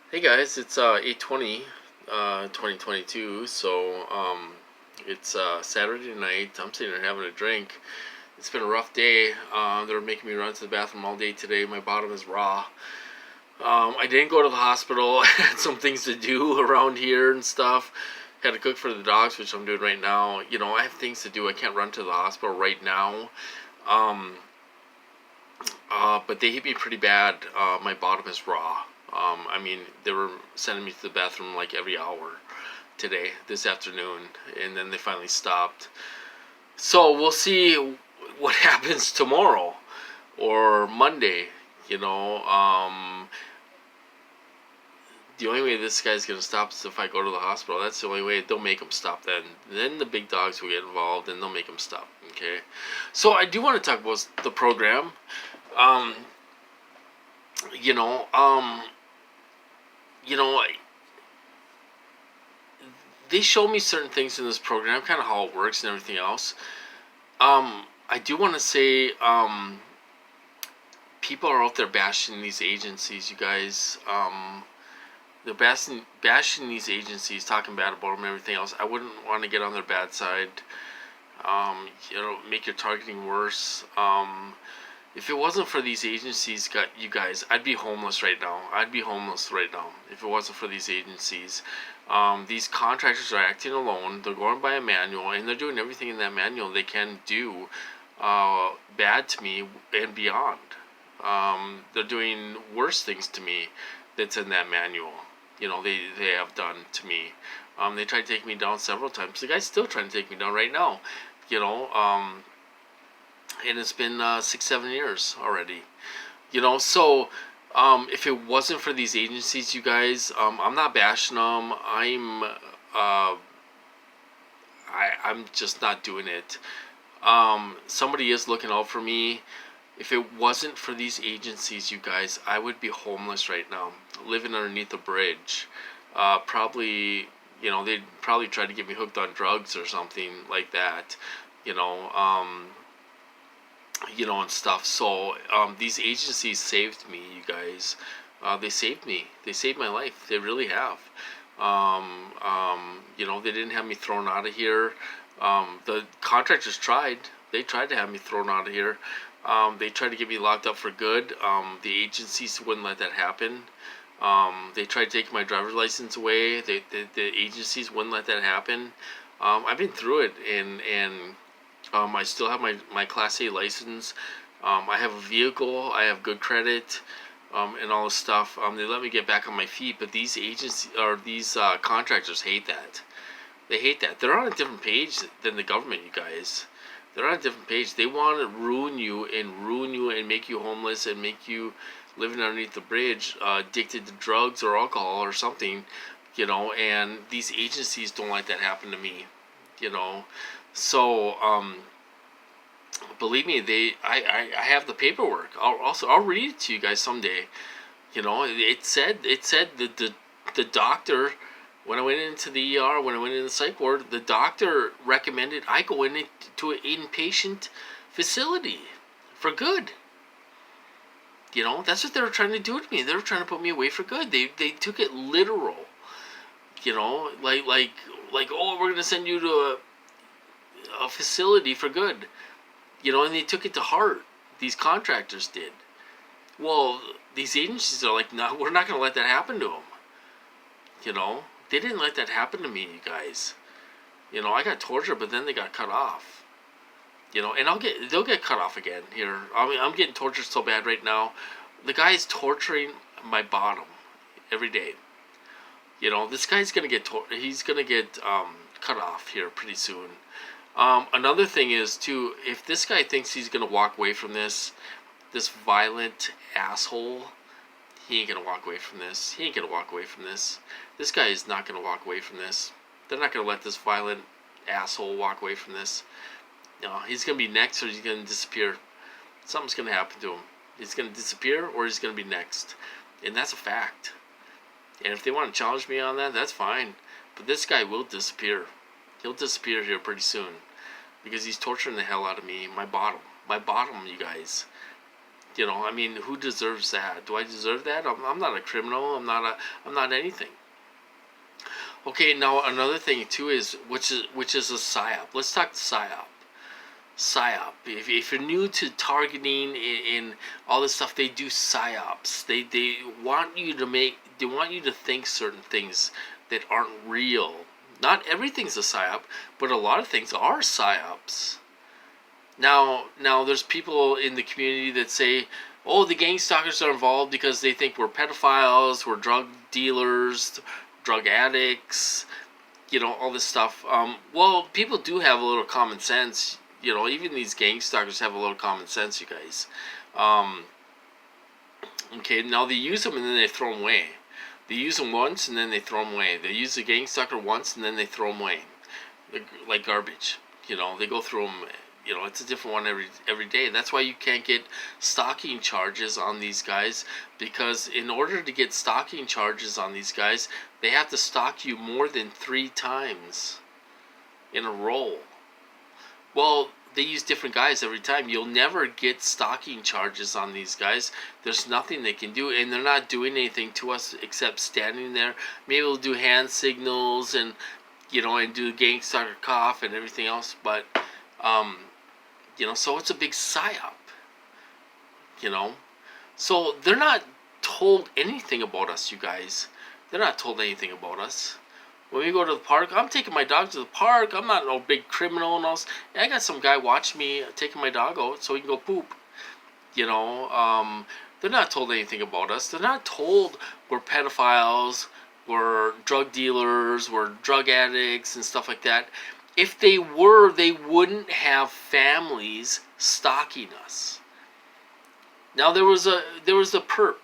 Hey guys, it's 8:20, 2022. It's Saturday night. I'm sitting here having a drink. It's been a rough day. They're making me run to the bathroom all day today. My bottom is raw. I didn't go to the hospital. I had some things to do around here and stuff. Had to cook for the dogs, which I'm doing right now. I have things to do. I can't run to the hospital right now. Um, but they hit me pretty bad. My bottom is raw. They were sending me to the bathroom like every hour today, this afternoon, and then they finally stopped. So we'll see what happens tomorrow or Monday. You know, um, the only way this guy's gonna stop is if I go to the hospital. That's the only way. They'll make him stop. Then the big dogs will get involved, and they'll make him stop. Okay. So I do want to talk about the program. Um, you know, um, you know, they show me certain things in this program, kind of how it works and everything else. I do want to say, people are out there bashing these agencies, you guys. They're bashing these agencies, talking bad about them and everything else. I wouldn't want to get on their bad side. Make your targeting worse. If it wasn't for these agencies, you guys, I'd be homeless right now. I'd be homeless right now if it wasn't for these agencies. These contractors are acting alone. They're going by a manual, and they're doing everything in that manual they can do bad to me and beyond. They're doing worse things to me that's in that manual. They have done to me. They tried to take me down several times. The guy's still trying to take me down right now. You know, um, and it's been 6, 7 years already. If it wasn't for these agencies, you guys, I'm not bashing them. I'm just not doing it. Somebody is looking out for me. If it wasn't for these agencies, you guys, I would be homeless right now, living underneath a bridge. Probably, they'd probably try to get me hooked on drugs or something like that. You know, um, and stuff. These agencies saved me, you guys. They saved me. They saved my life. They really have. They didn't have me thrown out of here. The contractors tried. They tried to have me thrown out of here. They tried to get me locked up for good. The agencies wouldn't let that happen. They tried taking my driver's license away. The agencies wouldn't let that happen. I've been through it, and I still have my Class A license. I have a vehicle. I have good credit, and all this stuff. They let me get back on my feet, but these agencies or these contractors hate that. They hate that. They're on a different page than the government, you guys. They're on a different page. They want to ruin you and make you homeless and make you living underneath the bridge, addicted to drugs or alcohol or something. And these agencies don't like that happen to me. You know, so believe me, I have the paperwork. I'll read it to you guys someday. It said that the doctor, when I went into the ER, when I went into the psych ward, the doctor recommended I go into an inpatient facility for good. That's what they were trying to do to me. They were trying to put me away for good. They took it literal. Like oh, we're gonna send you to a facility for good. And they took it to heart. These contractors did. Well, these agencies are like, no, we're not gonna let that happen to them. They didn't let that happen to me, you guys. I got tortured, but then they got cut off. And they'll get cut off again here. I'm getting tortured so bad right now. The guy is torturing my bottom every day. This guy's gonna get he's gonna get cut off here pretty soon. Another thing is too, if this guy thinks he's gonna walk away from this violent asshole, he ain't gonna walk away from this. He ain't gonna walk away from this. This guy is not gonna walk away from this. They're not gonna let this violent asshole walk away from this. He's gonna be next, or he's gonna disappear. Something's gonna happen to him. He's gonna disappear, or he's gonna be next, and that's a fact. And if they want to challenge me on that, that's fine. But this guy will disappear. He'll disappear here pretty soon because he's torturing the hell out of me. My bottom, you guys. I mean, who deserves that? Do I deserve that? I'm not a criminal. I'm not anything. Okay, now another thing too is which is a psyop. Let's talk psyop. Psyop. If you're new to targeting in all this stuff, they do psyops. They want you to think certain things that aren't real. Not everything's a psyop, but a lot of things are psyops. Now there's people in the community that say, oh, the gang stalkers are involved because they think we're pedophiles, we're drug dealers, drug addicts, all this stuff. Well, people do have a little common sense. Even these gang stalkers have a little common sense, you guys. Okay, now they use them and then they throw them away. They use them once and then they throw them away. They use the gang stalker once and then they throw them away. Like garbage. They go through them. It's a different one every day. That's why you can't get stalking charges on these guys, because in order to get stalking charges on these guys, they have to stalk you more than 3 times in a row. Well, they use different guys every time. You'll never get stalking charges on these guys. There's nothing they can do, and they're not doing anything to us except standing there. Maybe they'll do hand signals and and do gang stalker cough and everything else, but so it's a big psyop. So they're not told anything about us, you guys. They're not told anything about us. When we go to the park, I'm taking my dog to the park. I'm not no big criminal and all. I got some guy watching me taking my dog out so he can go poop. They're not told anything about us. They're not told we're pedophiles, we're drug dealers, we're drug addicts and stuff like that. If they were, they wouldn't have families stalking us. Now there was a perp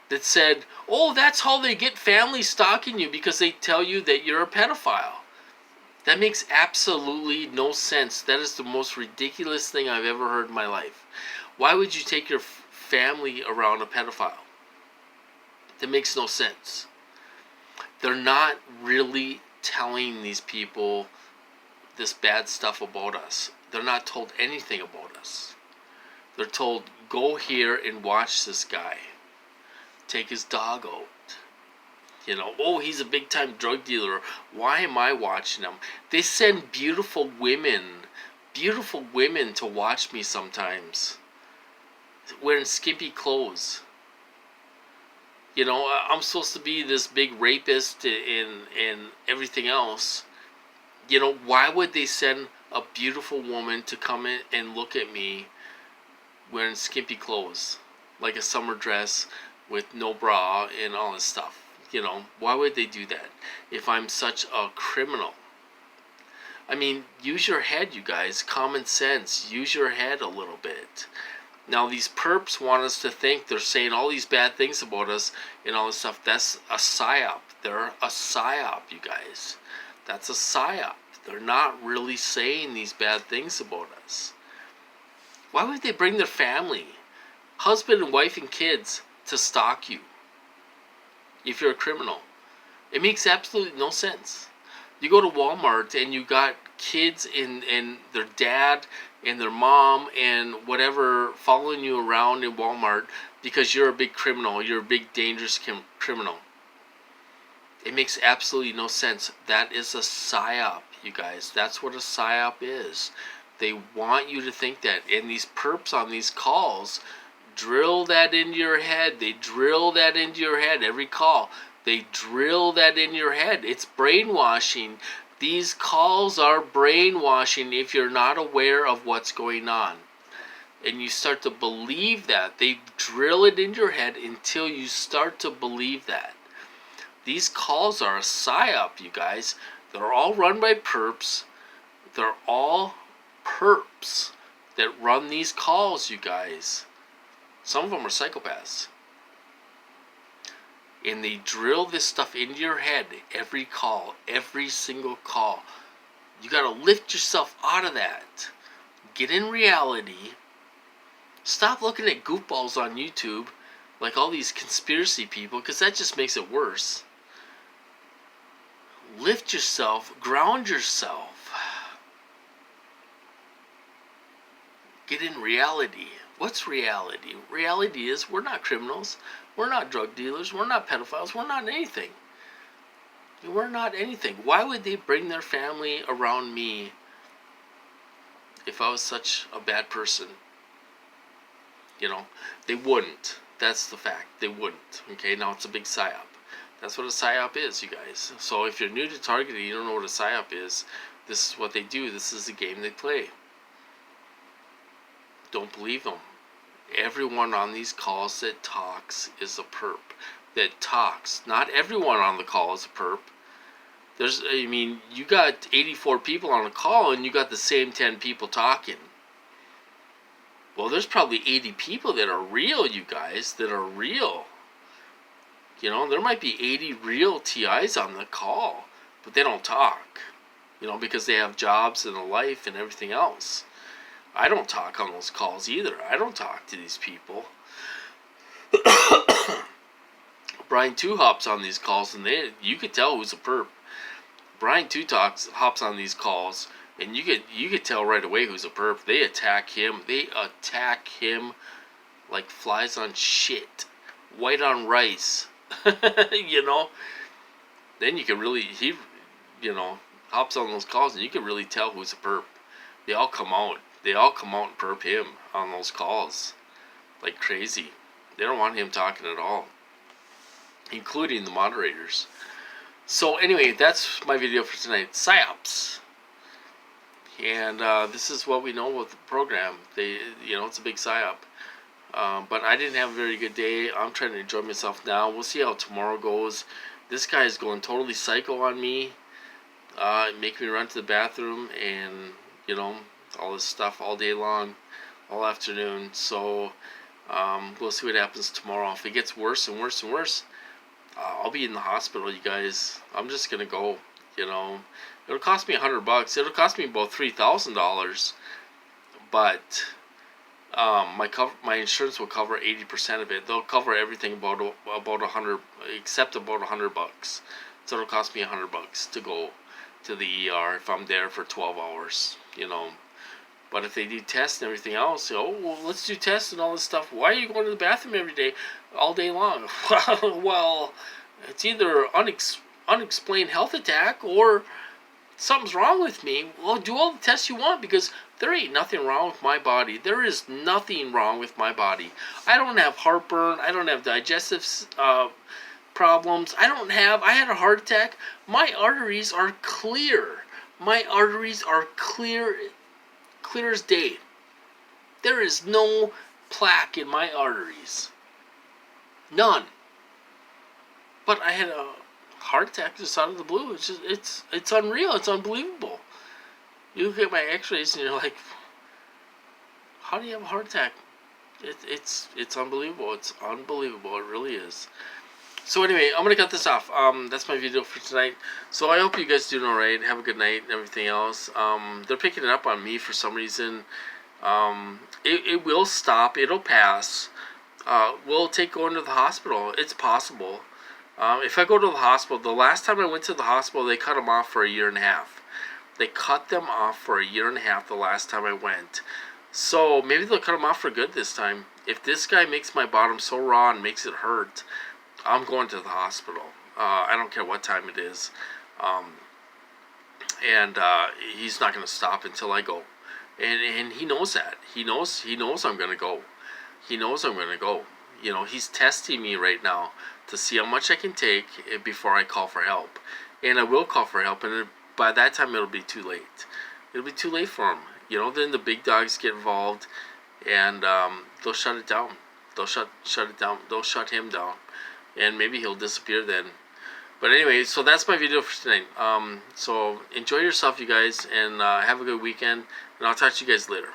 that said, oh, that's how they get families stalking you, because they tell you that you're a pedophile. That makes absolutely no sense. That is the most ridiculous thing I've ever heard in my life. Why would you take your family around a pedophile? That makes no sense. They're not really telling these people this bad stuff about us. They're not told anything about us. They're told, go here and watch this guy. Take his dog out. Oh, he's a big time drug dealer. Why am I watching him? They send beautiful women to watch me sometimes, wearing skimpy clothes. I'm supposed to be this big rapist and everything else. Why would they send a beautiful woman to come in and look at me wearing skimpy clothes, like a summer dress with no bra and all this stuff? Why would they do that if I'm such a criminal? I mean, use your head, you guys. Common sense. Use your head a little bit. Now, these perps want us to think they're saying all these bad things about us and all this stuff. That's a psyop. They're a psyop, you guys. That's a psyop. They're not really saying these bad things about us. Why would they bring their family, husband and wife and kids, to stalk you if you're a criminal? It makes absolutely no sense. You go to Walmart and you got kids and their dad and their mom and whatever following you around in Walmart because you're a big criminal, you're a big dangerous criminal. It makes absolutely no sense. That is a psyop, you guys. That's what a psyop is. They want you to think that. And these perps on these calls drill that into your head. They drill that into your head every call. They drill that in your head. It's brainwashing. These calls are brainwashing if you're not aware of what's going on. And you start to believe that. They drill it in your head until you start to believe that. These calls are a psyop, you guys. They're all run by perps. They're all perps that run these calls, you guys. Some of them are psychopaths. And they drill this stuff into your head every call, every single call. You got to lift yourself out of that. Get in reality. Stop looking at goofballs on YouTube like all these conspiracy people, because that just makes it worse. Lift yourself, ground yourself. Get in reality. What's reality? Reality is we're not criminals. We're not drug dealers. We're not pedophiles. We're not anything. We're not anything. Why would they bring their family around me if I was such a bad person? You know, they wouldn't. That's the fact. They wouldn't. Okay, now it's a big psyop. That's what a psyop is, you guys. So if you're new to targeting, you don't know what a psyop is, this is what they do. This is the game they play. Don't believe them. Everyone on these calls that talks is a perp. That talks. Not everyone on the call is a perp. You got 84 people on a call and you got the same 10 people talking. Well, there's probably 80 people that are real, you guys, that are real. You know, there might be 80 real TIs on the call, but they don't talk. You know, because they have jobs and a life and everything else. I don't talk on those calls either. I don't talk to these people. Brian 2 hops on these calls and you could tell who's a perp. Brian 2 hops on these calls and you could tell right away who's a perp. They attack him. They attack him like flies on shit. White on rice. You know? Then you can really, hops on those calls and you can really tell who's a perp. They all come out. They all come out and perp him on those calls. Like crazy. They don't want him talking at all. Including the moderators. So anyway, that's my video for tonight. PsyOps. And this is what we know with the program. It's a big PsyOp. But I didn't have a very good day. I'm trying to enjoy myself now. We'll see how tomorrow goes. This guy is going totally psycho on me. Making me run to the bathroom and, all this stuff all day long, all afternoon. So we'll see what happens tomorrow. If it gets worse and worse and worse, I'll be in the hospital, you guys. I'm just going to go, It'll cost me $100. It'll cost me about $3,000. But my insurance will cover 80% of it. They'll cover everything about 100, except about $100. So it'll cost me $100 to go to the ER if I'm there for 12 hours, But if they do tests and everything else, let's do tests and all this stuff. Why are you going to the bathroom every day, all day long? Well, it's either unexplained health attack or something's wrong with me. Well, do all the tests you want because there ain't nothing wrong with my body. There is nothing wrong with my body. I don't have heartburn. I don't have digestive problems. I had a heart attack. My arteries are clear. My arteries are clear as day. There is no plaque in my arteries. None. But I had a heart attack just out of the blue. It's unreal. It's unbelievable. You look at my x-rays and you're like, how do you have a heart attack? It's unbelievable. It's unbelievable. It really is. So anyway, I'm going to cut this off. That's my video for tonight. So I hope you guys doing alright. Have a good night and everything else. They're picking it up on me for some reason. It will stop. It'll pass. Will it take going to the hospital? It's possible. If I go to the hospital, the last time I went to the hospital, they cut them off for 1.5 years. They cut them off for 1.5 years the last time I went. So maybe they'll cut them off for good this time. If this guy makes my bottom so raw and makes it hurt, I'm going to the hospital. I don't care what time it is. He's not going to stop until I go. And he knows that. He knows I'm going to go. He knows I'm going to go. He's testing me right now to see how much I can take before I call for help. And I will call for help, and by that time it'll be too late. It'll be too late for him. Then the big dogs get involved, and they'll shut it down. They'll shut it down. They'll shut him down. And maybe he'll disappear then. But anyway, so that's my video for tonight. So enjoy yourself, you guys, and have a good weekend. And I'll talk to you guys later.